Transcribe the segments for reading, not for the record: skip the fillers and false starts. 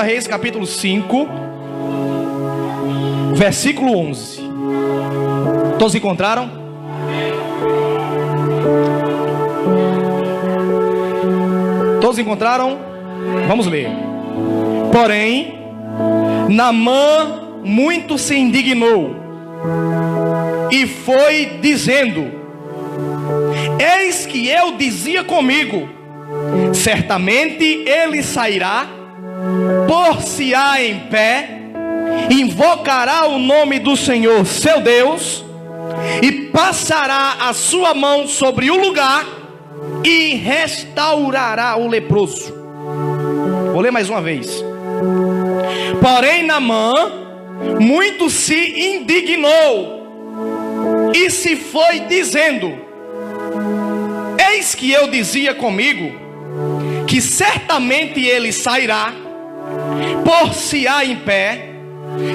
Reis capítulo 5, versículo 11. Todos encontraram? Todos encontraram? Vamos ler. Porém, Naamã muito se indignou e foi dizendo: eis que eu dizia comigo, certamente ele sairá, pôr-se-á em pé, invocará o nome do Senhor seu Deus, e passará a sua mão sobre o lugar, e restaurará o leproso. Vou ler mais uma vez. Porém Naamã muito se indignou e se foi dizendo: eis que eu dizia comigo, que certamente ele sairá, pôr-se-á em pé,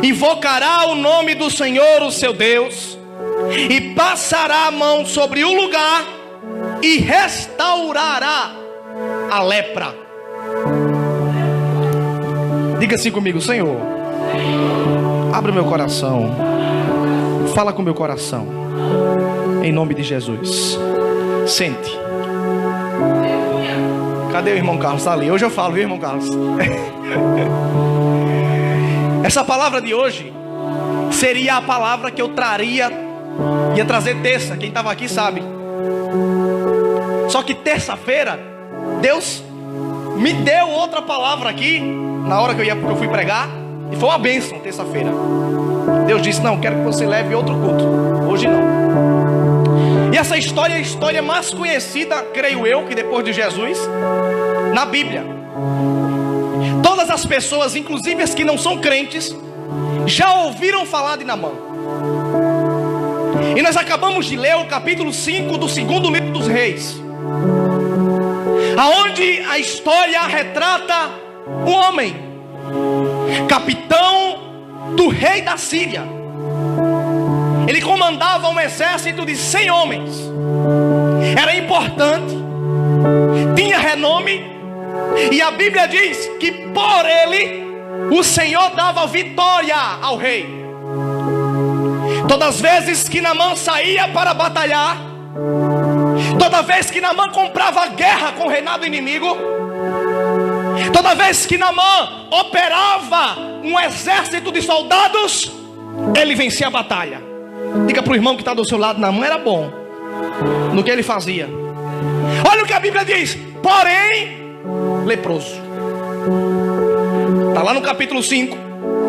invocará o nome do Senhor o seu Deus, e passará a mão sobre o lugar, e restaurará a lepra. Diga assim comigo: Senhor, abre o meu coração, fala com o meu coração, em nome de Jesus. Sente. Cadê o irmão Carlos? Está ali. Hoje eu falo, viu, irmão Carlos? Essa palavra de hoje seria a palavra que eu ia trazer terça. Quem estava aqui sabe. Só que terça-feira Deus me deu outra palavra aqui na hora que eu fui pregar, e foi uma bênção. Terça-feira Deus disse: não, quero que você leve outro culto, hoje não. E essa história é a história mais conhecida, creio eu, que depois de Jesus, na Bíblia. Todas as pessoas, inclusive as que não são crentes, já ouviram falar de Naamã. E nós acabamos de ler o capítulo 5 do segundo livro dos Reis, aonde a história retrata um homem, capitão do rei da Síria. Ele comandava um exército de 100 homens. Era importante, tinha renome, e a Bíblia diz que por ele o Senhor dava vitória ao rei. Todas as vezes que Naamã saía para batalhar, toda vez que Naamã comprava guerra com o reinado inimigo, toda vez que Naamã operava um exército de soldados, ele vencia a batalha. Diga para o irmão que está do seu lado: Naamã era bom no que ele fazia. Olha o que a Bíblia diz: porém leproso. Está lá no capítulo 5,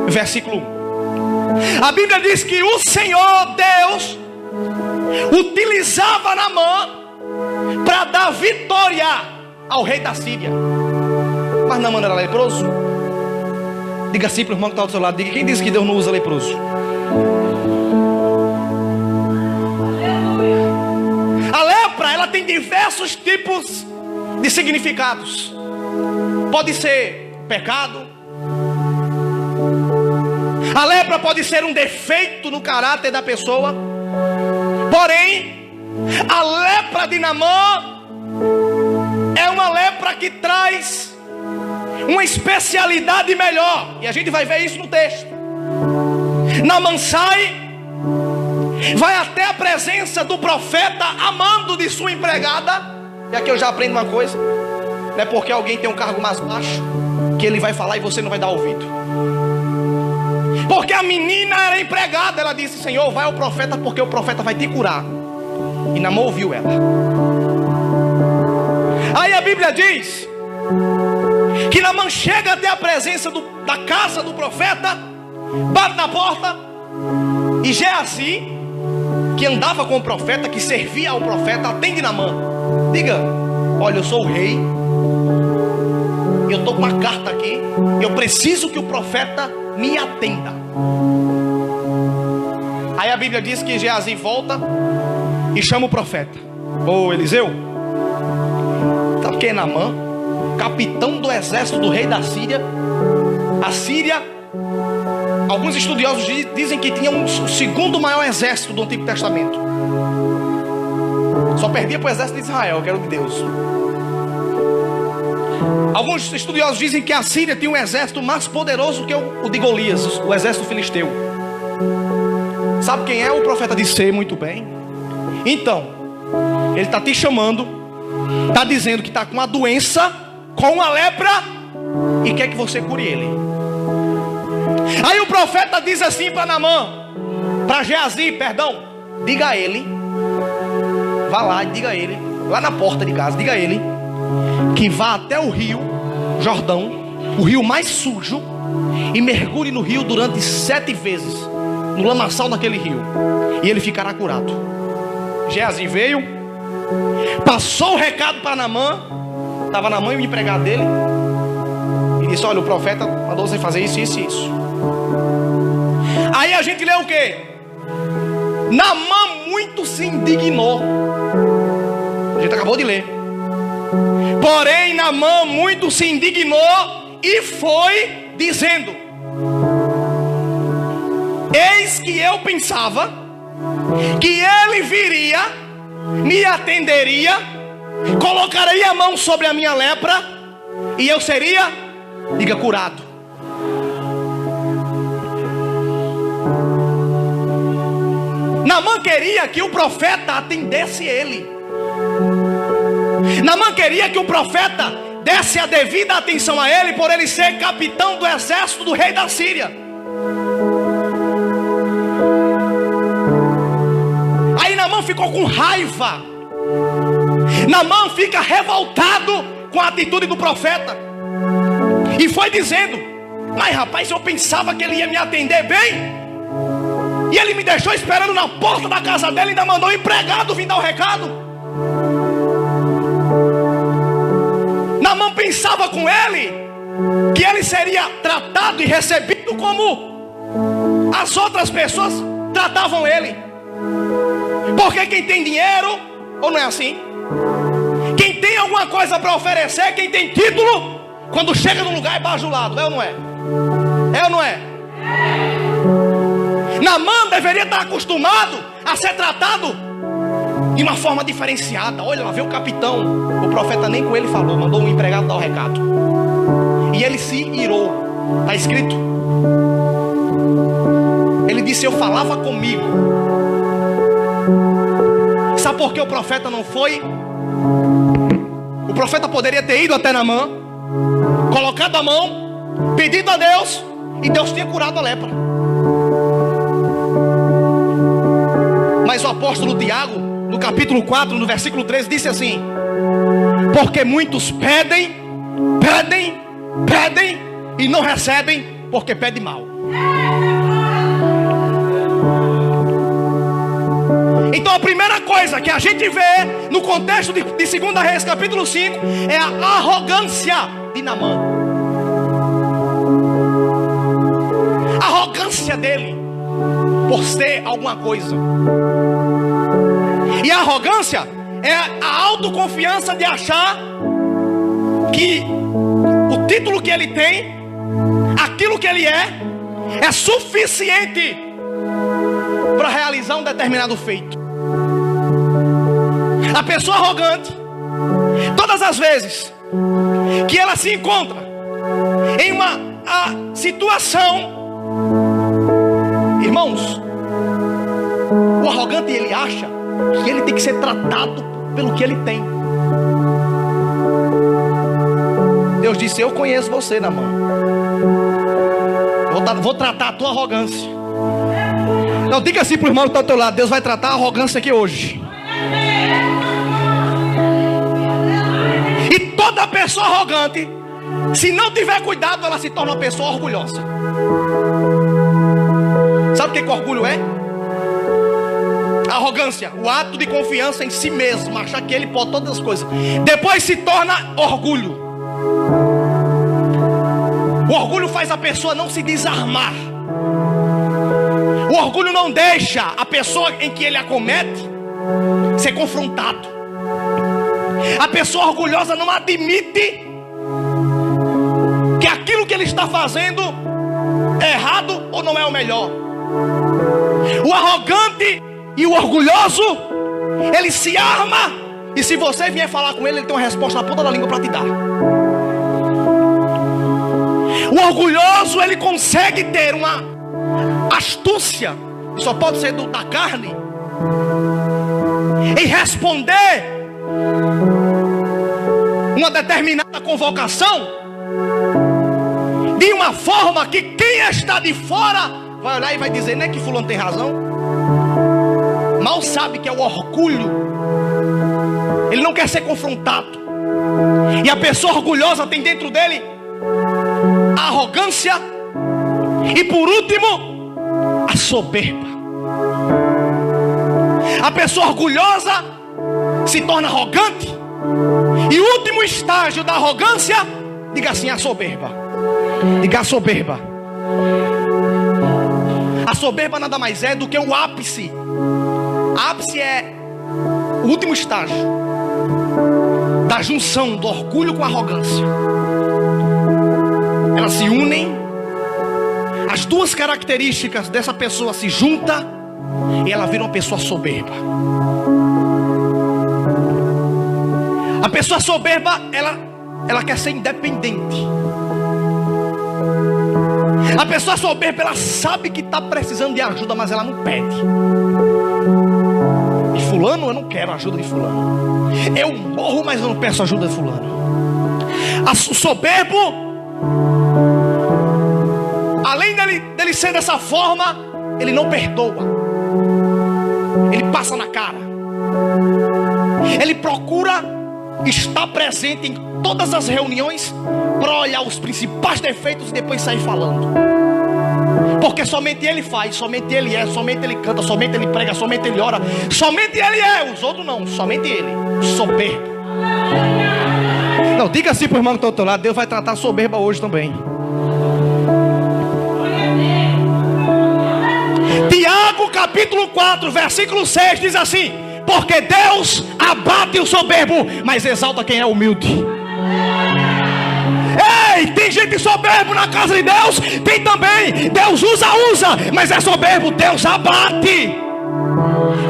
versículo 1. A Bíblia diz que o Senhor Deus utilizava Naamã para dar vitória ao rei da Síria. Mas Naamã era leproso? Diga assim para o irmão que está do seu lado: diga, quem disse que Deus não usa leproso? A lepra, ela tem diversos tipos de significados. Pode ser pecado. A lepra pode ser um defeito no caráter da pessoa. Porém, a lepra de Naamã é uma lepra que traz uma especialidade melhor, e a gente vai ver isso no texto. Naamã sai, vai até a presença do profeta, amando de sua empregada. E aqui eu já aprendo uma coisa: não é porque alguém tem um cargo mais baixo que ele vai falar e você não vai dar ouvido. Porque a menina era empregada, ela disse: Senhor, vai ao profeta, porque o profeta vai te curar. E Naamã ouviu ela. Aí a Bíblia diz que Naamã chega até a presença da casa do profeta, bate na porta, e Geazi, que andava com o profeta, que servia ao profeta, atende Naamã. Diga: olha, eu sou o rei, eu estou com uma carta aqui, eu preciso que o profeta me atenda. Aí a Bíblia diz que Geazi volta e chama o profeta: ô Eliseu, sabe quem é Naamã? Capitão do exército do rei da Síria. A Síria, alguns estudiosos dizem que tinha o segundo maior exército do Antigo Testamento. Só perdia para o exército de Israel, que era o de Deus. Alguns estudiosos dizem que a Síria tinha um exército mais poderoso que o de Golias, o exército filisteu. Sabe quem é? O profeta disse: sei muito bem. Então, ele está te chamando, está dizendo que está com uma doença, com uma lepra, e quer que você cure ele. Aí o profeta diz assim para Naamã, para Geazi, perdão, diga a ele, vá lá e diga a ele, lá na porta de casa, diga a ele, que vá até o rio Jordão, o rio mais sujo, e mergulhe no rio durante 7 vezes, no lamaçal daquele rio, e ele ficará curado. Geazi veio, passou o recado para Naamã, estava Naamã e o empregado dele, e disse: olha, o profeta mandou você fazer isso, isso e isso. Aí a gente lê o que? Naamã muito se indignou. A gente acabou de ler. Porém Naamã muito se indignou e foi dizendo: eis que eu pensava que ele viria, me atenderia, colocaria a mão sobre a minha lepra e eu seria, diga, curado. Naamã queria que o profeta atendesse ele. Naamã queria que o profeta desse a devida atenção a ele, por ele ser capitão do exército do rei da Síria. Aí Naamã ficou com raiva. Naamã fica revoltado com a atitude do profeta e foi dizendo: mas rapaz, eu pensava que ele ia me atender bem, e ele me deixou esperando na porta da casa dele, ainda mandou um empregado vir dar o recado. Naamã pensava com ele que ele seria tratado e recebido como as outras pessoas tratavam ele. Porque quem tem dinheiro, ou não é assim? Quem tem alguma coisa para oferecer, quem tem título, quando chega no lugar é bajulado, é ou não é? É ou não é? Naamã deveria estar acostumado a ser tratado de uma forma diferenciada. Olha lá, vê o capitão. O profeta nem com ele falou, mandou um empregado dar o recado. E ele se irou. Está escrito. Ele disse: eu falava comigo. Sabe por que o profeta não foi? O profeta poderia ter ido até Naamã, colocado a mão, pedido a Deus, e Deus tinha curado a lepra. Mas o apóstolo Tiago, no capítulo 4, no versículo 13, disse assim: porque muitos pedem, pedem, pedem e não recebem, porque pedem mal. Então a primeira coisa que a gente vê no contexto de 2 Reis capítulo 5 é a arrogância de Naamã. A arrogância dele por ser alguma coisa. E a arrogância é a autoconfiança de achar que o título que ele tem, aquilo que ele é suficiente para realizar um determinado feito. A pessoa arrogante, todas as vezes que ela se encontra em uma situação, irmãos, o arrogante, ele acha que ele tem que ser tratado pelo que ele tem. Deus disse: eu conheço você, Naamã. Vou tratar a tua arrogância. Não, diga assim para o irmão que está ao teu lado: Deus vai tratar a arrogância aqui hoje. E toda pessoa arrogante, se não tiver cuidado, ela se torna uma pessoa orgulhosa. Sabe o que orgulho é? A arrogância, o ato de confiança em si mesmo, achar que ele pode todas as coisas. Depois se torna orgulho. O orgulho faz a pessoa não se desarmar. O orgulho não deixa a pessoa em que ele acomete ser confrontado. A pessoa orgulhosa não admite que aquilo que ele está fazendo é errado ou não é o melhor. O arrogante e o orgulhoso, ele se arma, e se você vier falar com ele, ele tem uma resposta na ponta da língua para te dar. O orgulhoso, ele consegue ter uma astúcia, que só pode ser da carne, em responder uma determinada convocação de uma forma que quem está de fora vai olhar e vai dizer: não é que fulano tem razão? Mal sabe que é o orgulho. Ele não quer ser confrontado. E a pessoa orgulhosa tem dentro dele a arrogância e, por último, a soberba. A pessoa orgulhosa se torna arrogante. E o último estágio da arrogância, diga assim, a soberba. Diga a soberba. A soberba nada mais é do que o ápice. Ápice é o último estágio da junção do orgulho com a arrogância. Elas se unem. As duas características dessa pessoa se juntam e ela vira uma pessoa soberba. A pessoa soberba, ela quer ser independente. A pessoa soberba, ela sabe que está precisando de ajuda, mas ela não pede. E fulano, eu não quero ajuda de fulano. Eu morro, mas eu não peço ajuda de fulano. O soberbo, além dele ser dessa forma, ele não perdoa. Ele passa na cara. Ele procura estar presente em todas as reuniões para olhar os principais defeitos e depois sair falando. Porque somente ele faz, somente ele é, somente ele canta, somente ele prega, somente ele ora, somente ele é, os outros não, somente ele. Soberbo. Não, diga assim para o irmão que está do outro lado: Deus vai tratar soberba hoje também. Tiago capítulo 4 versículo 6 diz assim: porque Deus abate o soberbo, mas exalta quem é humilde. Ei, tem gente soberbo na casa de Deus? Tem também. Deus usa, mas é soberbo, Deus abate.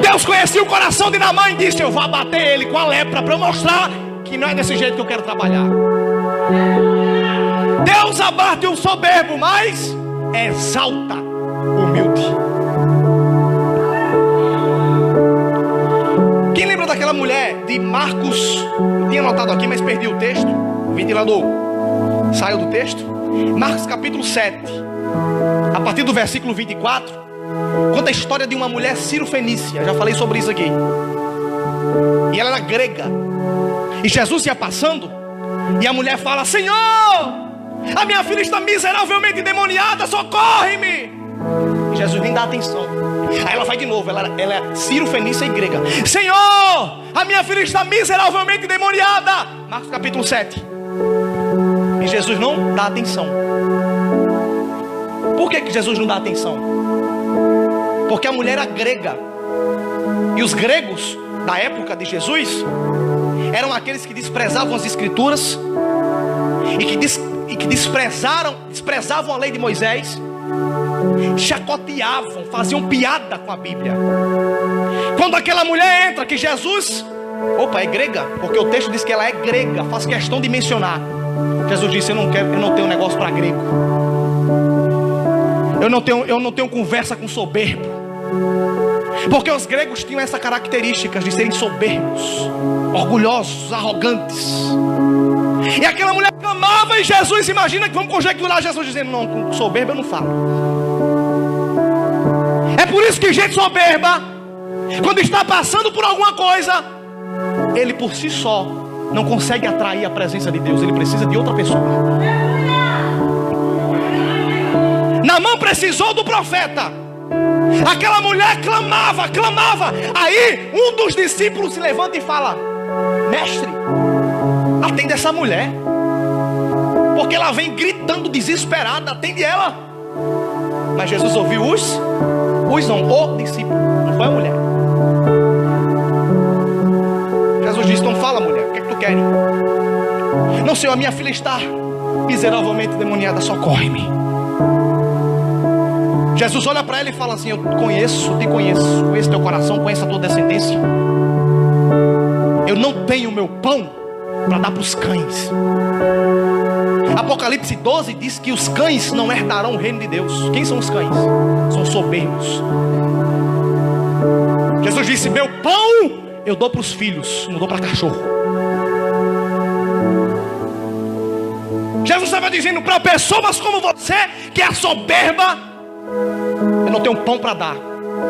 Deus conhecia o coração de Naamã e disse: eu vou abater ele com a lepra, para mostrar que não é desse jeito que eu quero trabalhar. Deus abate o soberbo, mas exalta o humilde. Quem lembra daquela mulher de Marcos? Eu tinha anotado aqui, mas perdi o texto. O ventilador saiu do texto. Marcos capítulo 7, a partir do versículo 24, conta a história de uma mulher cirofenícia. Já falei sobre isso aqui. E ela era grega. E Jesus ia passando, e a mulher fala: Senhor, a minha filha está miseravelmente endemoniada, socorre-me. E Jesus nem dá atenção. Aí ela vai de novo, ela é cirofenícia e grega: Senhor, a minha filha está miseravelmente endemoniada. Marcos capítulo 7. E Jesus não dá atenção. Por que Jesus não dá atenção? Porque a mulher era grega. E os gregos da época de Jesus eram aqueles que desprezavam as escrituras e que desprezavam a lei de Moisés, chacoteavam, faziam piada com a Bíblia. Quando aquela mulher entra, que Jesus, opa, é grega, porque o texto diz que ela é grega, faz questão de mencionar. Jesus disse: eu não tenho negócio para grego. Eu não tenho conversa com soberbo. Porque os gregos tinham essa característica de serem soberbos, orgulhosos, arrogantes. E aquela mulher clamava, e Jesus, imagina que vamos conjecturar Jesus dizendo: não, com soberba eu não falo. É por isso que gente soberba, quando está passando por alguma coisa, ele por si só não consegue atrair a presença de Deus. Ele precisa de outra pessoa. Naamã precisou do profeta. Aquela mulher clamava. Aí um dos discípulos se levanta e fala: mestre, atende essa mulher, porque ela vem gritando desesperada, atende ela. Mas Jesus ouviu o discípulo, não foi a mulher. Jesus disse: então fala, mulher, o que é que tu queres? Não, Senhor, a minha filha está miseravelmente demoniada, socorre-me. Jesus olha para ela e fala assim: eu te conheço, conheço teu coração, conheço a tua descendência. Eu não tenho meu pão para dar para os cães. Apocalipse 12 diz que os cães não herdarão o reino de Deus. Quem são os cães? São soberbos. Jesus disse: meu pão eu dou para os filhos, não dou para cachorro. Jesus estava dizendo para pessoas como você, que é soberba: eu não tenho pão para dar,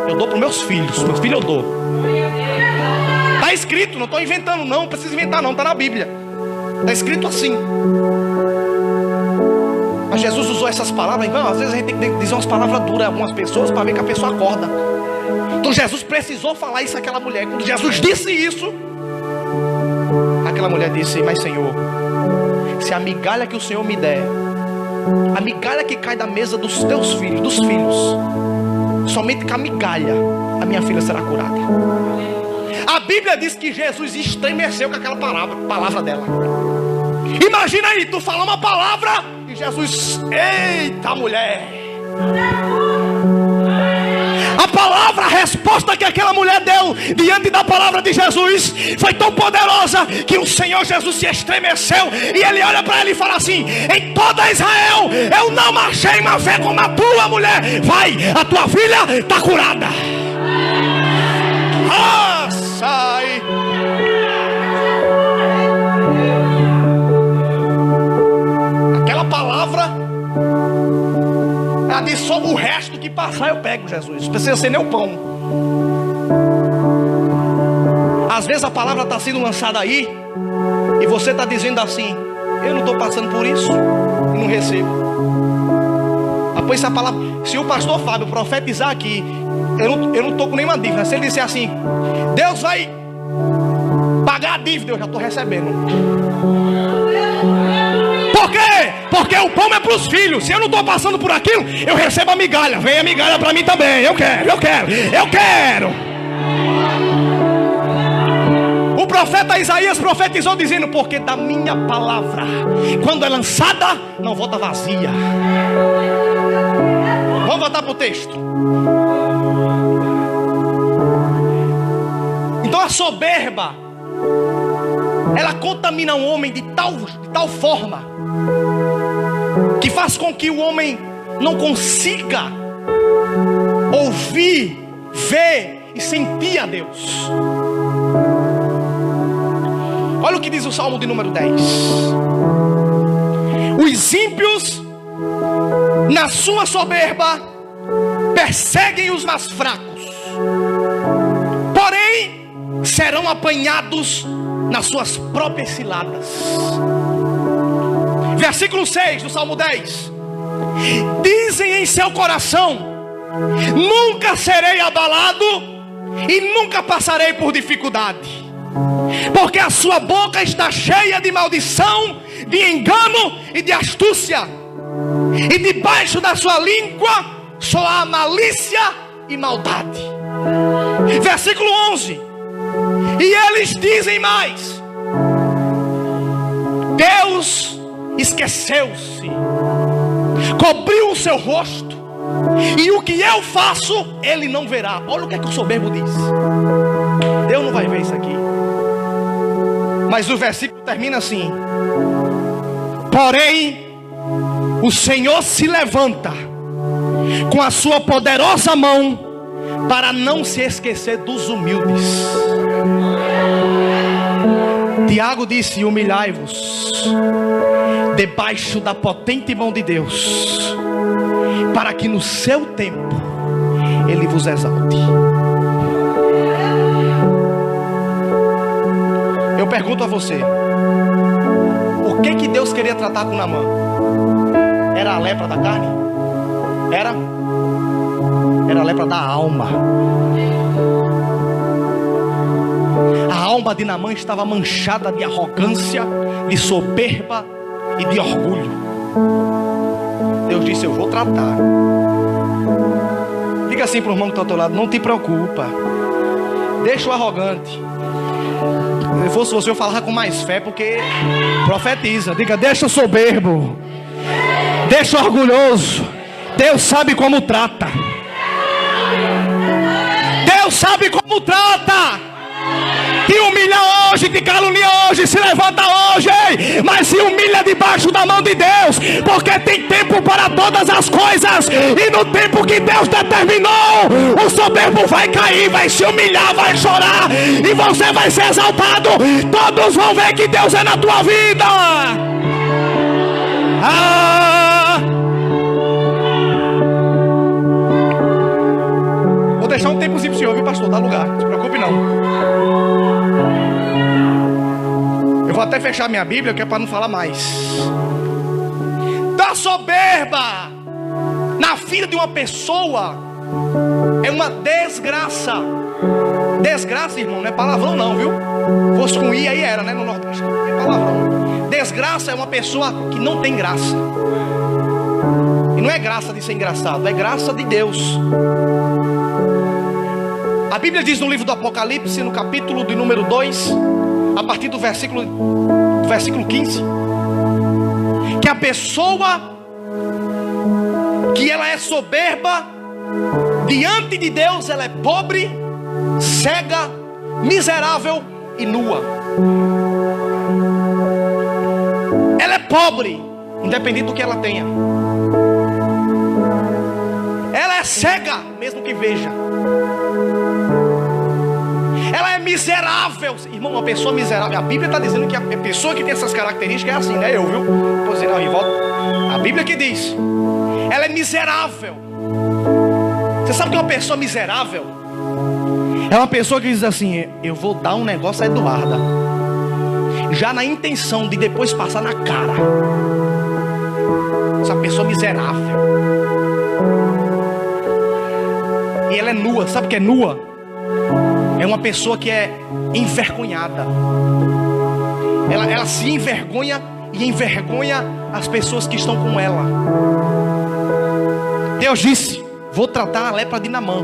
eu dou para os meus filhos. Meus filhos eu dou. Está escrito, não estou inventando não precisa inventar não, está na Bíblia. Está escrito assim. Mas Jesus usou essas palavras. Então, às vezes a gente tem que dizer umas palavras duras a algumas pessoas para ver que a pessoa acorda. Então Jesus precisou falar isso àquela mulher. Quando Jesus disse isso, aquela mulher disse: mas Senhor, se a migalha que o Senhor me der, a migalha que cai da mesa dos teus filhos, dos filhos, somente com a migalha a minha filha será curada. A Bíblia diz que Jesus estremeceu com aquela palavra dela. Imagina aí, tu fala uma palavra e Jesus: eita mulher. A palavra, a resposta que aquela mulher deu diante da palavra de Jesus foi tão poderosa que o Senhor Jesus se estremeceu. E ele olha para ela e fala assim: em toda Israel eu não achei uma fé como a tua, mulher. Vai, a tua filha está curada. Sai. Aquela palavra, ela disse: só o resto que passar eu pego, Jesus. Não precisa ser nem o pão. Às vezes a palavra está sendo lançada aí e você está dizendo assim: eu não estou passando por isso e não recebo. Após essa palavra, se o pastor Fábio profetizar aqui, eu não estou com nenhuma dívida. Se ele disser assim: Deus vai pagar a dívida, eu já estou recebendo. Por quê? Porque o pão é para os filhos. Se eu não estou passando por aquilo, eu recebo a migalha. Vem a migalha para mim também. Eu quero. O profeta Isaías profetizou dizendo: porque da minha palavra, quando é lançada, não volta vazia. Vamos voltar para o texto. Então a soberba, ela contamina o homem de tal forma que faz com que o homem não consiga ouvir, ver e sentir a Deus. Olha o que diz o Salmo de número 10. Os ímpios, na sua soberba, perseguem os mais fracos, porém serão apanhados nas suas próprias ciladas. Versículo 6 do Salmo 10. Dizem em seu coração: nunca serei abalado e nunca passarei por dificuldade, porque a sua boca está cheia de maldição, de engano e de astúcia, e debaixo da sua língua só há malícia e maldade. Versículo 11. E eles dizem mais: Deus esqueceu-se, cobriu o seu rosto, e o que eu faço ele não verá. Olha o que é que o soberbo diz: Deus não vai ver isso aqui. Mas o versículo termina assim: porém o Senhor se levanta com a sua poderosa mão para não se esquecer dos humildes. Tiago disse: humilhai-vos debaixo da potente mão de Deus, para que no seu tempo Ele vos exalte. Eu pergunto a você: o que Deus queria tratar com Naamã? Era a lepra da carne? Era a lepra da alma. A alma de Naamã estava manchada de arrogância, de soberba e de orgulho. Deus disse: eu vou tratar. Diga assim para o irmão que está ao teu lado: não te preocupa, deixa o arrogante. Se fosse você, eu falava com mais fé, porque profetiza. Diga: deixa o soberbo, deixa o orgulhoso. Deus sabe como trata. Deus sabe como trata. te humilha hoje, te calunia hoje, se levanta hoje, mas se humilha debaixo da mão de Deus, porque tem tempo para todas as coisas, e no tempo que Deus determinou, o soberbo vai cair, vai se humilhar, vai chorar, e você vai ser exaltado. Todos vão ver que Deus é na tua vida. Vou deixar um tempozinho pro senhor, viu, pastor? Dá lugar, não se preocupe não. Eu vou até fechar minha Bíblia, que é para não falar mais. Da soberba na vida de uma pessoa é uma desgraça. Desgraça, irmão, não é palavrão não, viu? Fosse com I aí era, né? No Nordeste não é palavrão. Desgraça é uma pessoa que não tem graça. E não é graça de ser engraçado, é graça de Deus. A Bíblia diz no livro do Apocalipse, no capítulo de número 2, a partir do versículo 15, que a pessoa que ela é soberba diante de Deus, ela é pobre, cega, miserável e nua. Ela é pobre, independente do que ela tenha. Ela é cega, mesmo que veja. Ela é miserável, irmão, uma pessoa miserável. A Bíblia está dizendo que a pessoa que tem essas características é assim, né? Eu, viu? Estou dizendo aí, volta. A Bíblia que diz, ela é miserável. Você sabe que uma pessoa miserável é uma pessoa que diz assim: eu vou dar um negócio a Eduarda, já na intenção de depois passar na cara. Essa pessoa miserável. E ela é nua. Sabe o que é nua? É uma pessoa que é envergonhada. Ela se envergonha e envergonha as pessoas que estão com ela. Deus disse: vou tratar a lepra de Naamã.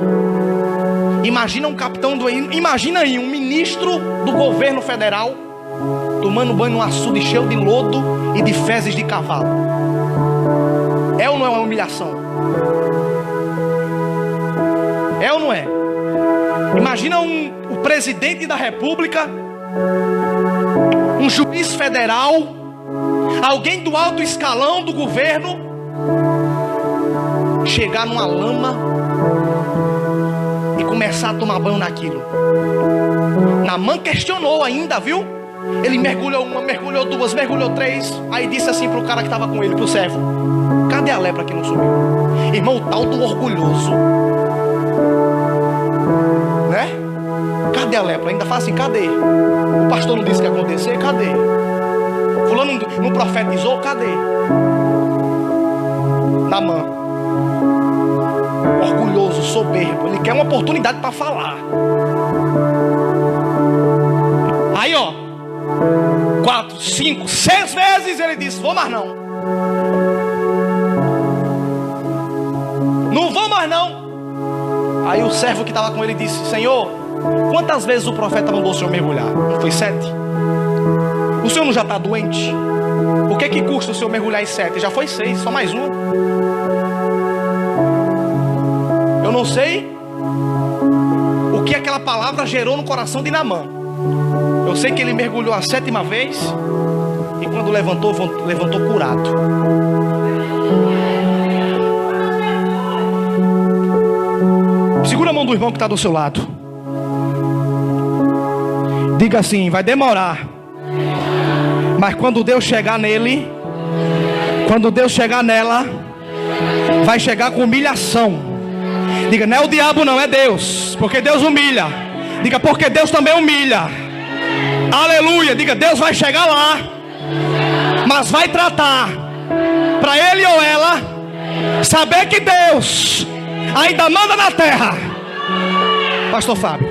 Imagina um capitão imagina aí um ministro do governo federal tomando banho num açude cheio de lodo e de fezes de cavalo. É ou não é uma humilhação? É ou não é? Imagina o presidente da república, um juiz federal, alguém do alto escalão do governo, chegar numa lama e começar a tomar banho naquilo. Naamã questionou ainda, viu? Ele mergulhou uma, mergulhou duas, mergulhou três. Aí disse assim pro cara que estava com ele, pro servo: cadê a lepra que não sumiu? Irmão, o tal do orgulhoso, né? Cadê a lepra? Ainda fala assim: cadê? O pastor não disse que ia acontecer? Cadê? Fulano não profetizou? Cadê? Naamã, orgulhoso, soberbo, ele quer uma oportunidade para falar. Aí, ó, 4, 5, 6 vezes ele disse: vou mais não. Não vou mais não. Aí o servo que estava com ele disse: Senhor, quantas vezes o profeta mandou o senhor mergulhar? Não foi 7? O senhor não já está doente? O que custa o senhor mergulhar em 7? Já foi 6, só mais uma. Eu não sei o que aquela palavra gerou no coração de Naamã. Eu sei que ele mergulhou a 7ª vez, e quando levantou curado. Segura a mão do irmão que está do seu lado. Diga assim: vai demorar, mas quando Deus chegar nele, quando Deus chegar nela, vai chegar com humilhação. Diga: não é o diabo não, é Deus, porque Deus humilha. Diga: porque Deus também humilha. Aleluia. Diga: Deus vai chegar lá, mas vai tratar para ele ou ela saber que Deus ainda manda na terra. Pastor Fábio.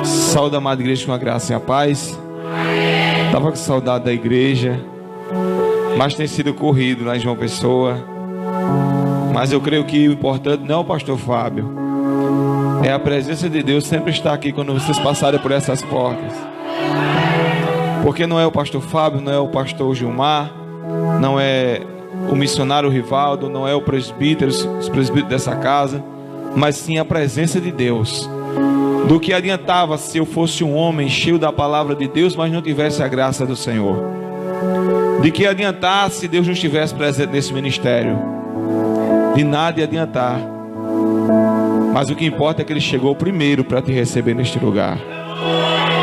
Saúde, amada igreja, com a graça e a paz. Estava com saudade da igreja, mas tem sido corrido lá em João Pessoa. Mas eu creio que o importante não é o pastor Fábio, é a presença de Deus sempre estar aqui quando vocês passarem por essas portas. Porque não é o pastor Fábio, não é o pastor Gilmar, não é o missionário Rivaldo, não é o presbítero, os presbíteros dessa casa, mas sim a presença de Deus. Do que adiantava se eu fosse um homem cheio da palavra de Deus, mas não tivesse a graça do Senhor? De que adiantar se Deus não estivesse presente nesse ministério? De nada ia adiantar. Mas o que importa é que Ele chegou primeiro para te receber neste lugar.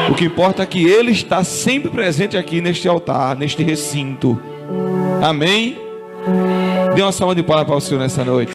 O que importa é que Ele está sempre presente aqui neste altar, neste recinto. Amém? Dê uma salva de palmas para o Senhor nessa noite.